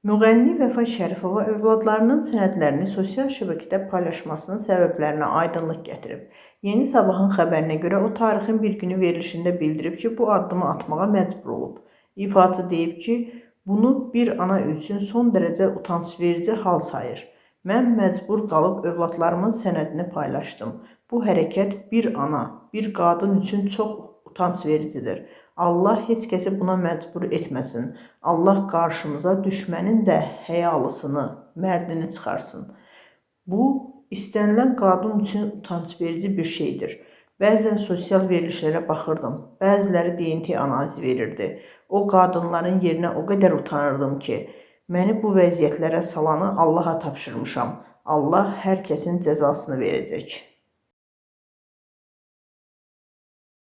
Müğənni Vəfa Şərifova övladlarının sənədlərini sosial şəbəkədə paylaşmasının səbəblərinə aydınlıq gətirib. Yeni Sabahın xəbərinə görə o tarixin bir günü verilişində bildirib ki, bu addımı atmağa məcbur olub. İfaçı deyib ki, bunu bir ana üçün son dərəcə utancverici hal sayır. Mən məcbur qalıb övladlarımın sənədini paylaşdım. Bu hərəkət bir ana, bir qadın üçün çox utancvericidir. Allah heç kəsi buna məcbur etməsin. Allah qarşımıza düşmənin də həyalısını, mərdini çıxarsın. Bu, istənilən qadın üçün utancverici bir şeydir. Bəzən sosial verilişlərə baxırdım. Bəziləri DNT analizi verirdi. O qadınların yerinə o qədər utanırdım ki, məni bu vəziyyətlərə salanı Allaha tapşırmışam. Allah hər kəsin cəzasını verəcək.